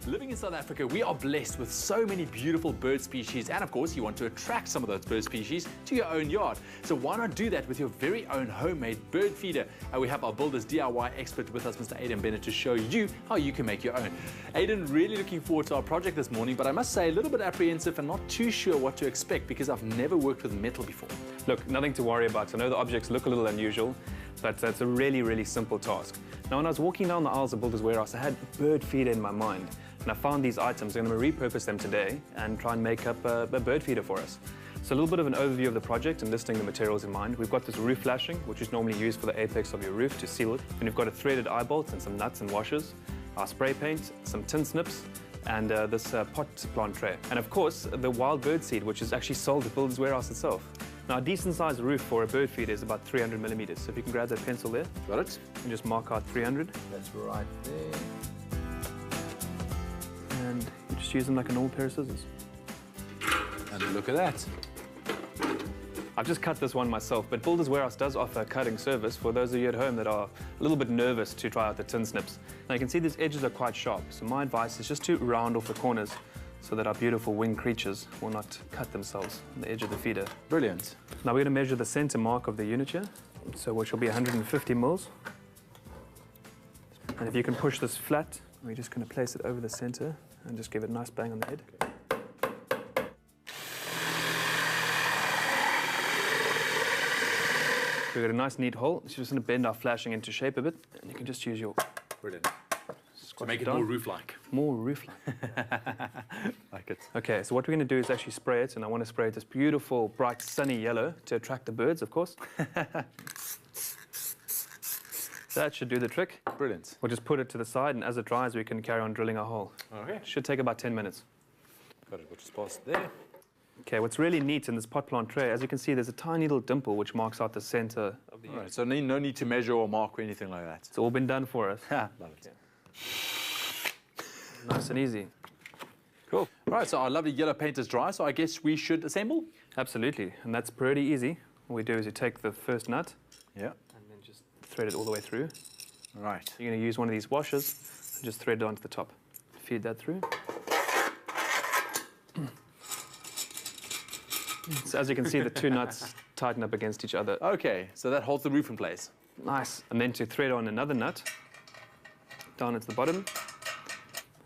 living in South Africa, we are blessed with so many beautiful bird species, and of course you want to attract some of those bird species to your own yard. So why not do that with your very own homemade bird feeder? And we have our builder's DIY expert with us, Mr. Aiden Bennetts, to show you how you can make your own. Aiden, really looking forward to our project this morning, but I must say a little bit apprehensive and not too sure what to expect because I've never worked with metal before. Look, nothing to worry about. I know the objects look a little unusual, but it's a really, really simple task. Now, when I was walking down the aisles of Builder's Warehouse, I had bird feeder in my mind, and I found these items. I'm going to repurpose them today and try and make up a bird feeder for us. So a little bit of an overview of the project and listing the materials in mind. We've got this roof flashing, which is normally used for the apex of your roof to seal it. And we've got a threaded eye bolt and some nuts and washers, our spray paint, some tin snips, and this pot plant tray. And of course, the wild bird seed, which is actually sold at Builder's Warehouse itself. Now, a decent-sized roof for a bird feeder is about 300 millimeters. So if you can grab that pencil there. Got it. And just mark out 300. That's right there. And you just use them like an old pair of scissors. And look at that. I've just cut this one myself, but Builder's Warehouse does offer a cutting service for those of you at home that are a little bit nervous to try out the tin snips. Now, you can see these edges are quite sharp, so my advice is just to round off the corners so that our beautiful winged creatures will not cut themselves on the edge of the feeder. Brilliant. Now we're going to measure the center mark of the unit here, so which will be 150 mils. And if you can push this flat, we're just going to place it over the center and just give it a nice bang on the head. Okay. We've got a nice neat hole. So just going to bend our flashing into shape a bit, and you can just use your... Brilliant. To make it more roof-like. More roof-like. Like it. Okay, so what we're going to do is actually spray it, and I want to spray it this beautiful, bright, sunny yellow to attract the birds, of course. That should do the trick. Brilliant. We'll just put it to the side, and as it dries, we can carry on drilling our hole. Okay. Should take about 10 minutes. Got it. We'll just pass it there. Okay, what's really neat in this pot plant tray, as you can see, there's a tiny little dimple which marks out the center of the unit. Right, so no need to measure or mark or anything like that. It's all been done for us. Love it. Yeah. Nice and easy. Cool. All right, so our lovely yellow paint is dry, so I guess we should assemble? Absolutely, and that's pretty easy. What we do is you take the first nut, yeah, and then just thread it all the way through. Right. You're going to use one of these washers and just thread it onto the top. Feed that through. So as you can see, the two nuts tighten up against each other. Okay, so that holds the roof in place. Nice. And then to thread on another nut, down at the bottom,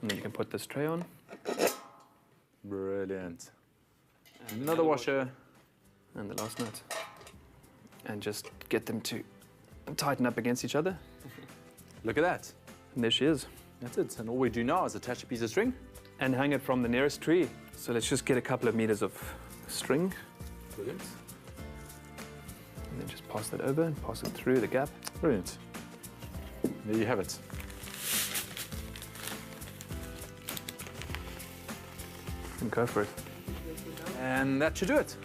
and then you can put this tray on. Brilliant. And another washer. And the last nut. And just get them to tighten up against each other. Look at that. And there she is. That's it. And all we do now is attach a piece of string. And hang it from the nearest tree. So let's just get a couple of meters of string. Brilliant. And then just pass that over and pass it through the gap. Brilliant. There you have it. And go for it. And that should do it.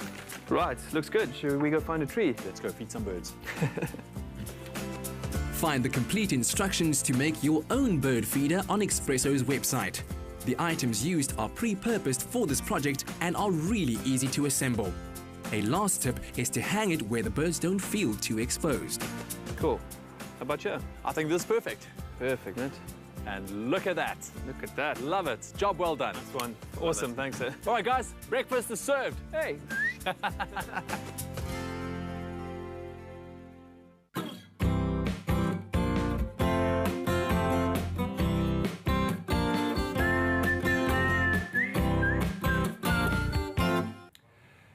Right, looks good. Should we go find a tree? Let's go feed some birds. Find the complete instructions to make your own bird feeder on Expresso's website. The items used are pre-purposed for this project and are really easy to assemble. A last tip is to hang it where the birds don't feel too exposed. Cool. How about you? I think this is perfect. Perfect, mate. And look at that. Look at that. Love it. Job well done. Nice one. Awesome, thanks, sir. All right, guys, breakfast is served. Hey.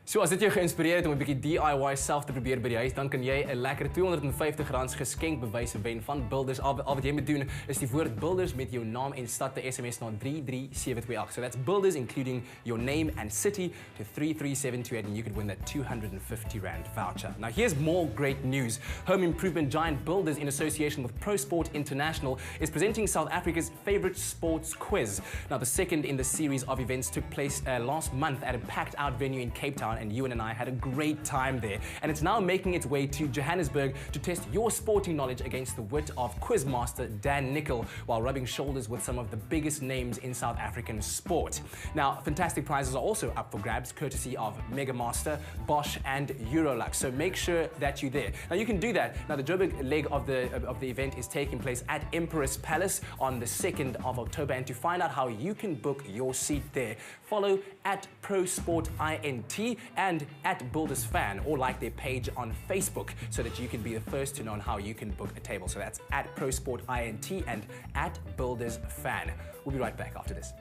So as dit jou geïnspireer het om 'n bietjie DIY self te probeer by die huis, dan kan jy 'n lekker R250 geskenkbewyse wen van Builders. Al wat jy moet doen is die woord Builders met jou naam en stad te SMS na 33728. So that's Builders including your name and city to 33728 and you could win that R250 voucher. Now here's more great news. Home improvement giant Builders in association with Pro Sport International is presenting South Africa's favorite sports quiz. Now the second in the series of events took place last month at a packed out venue in Cape Town. and Ewan and I had a great time there. And it's now making its way to Johannesburg to test your sporting knowledge against the wit of quizmaster Dan Nicol while rubbing shoulders with some of the biggest names in South African sport. Now, fantastic prizes are also up for grabs, courtesy of Megamaster, Bosch and Eurolux. So make sure that you're there. Now you can do that. Now the Joburg leg of the event is taking place at Empress Palace on the 2nd of October. And to find out how you can book your seat there, follow at ProSportINT and at BuildersFan, or like their page on Facebook, so that you can be the first to know how you can book a table. So that's at ProSportINT and at BuildersFan. We'll be right back after this.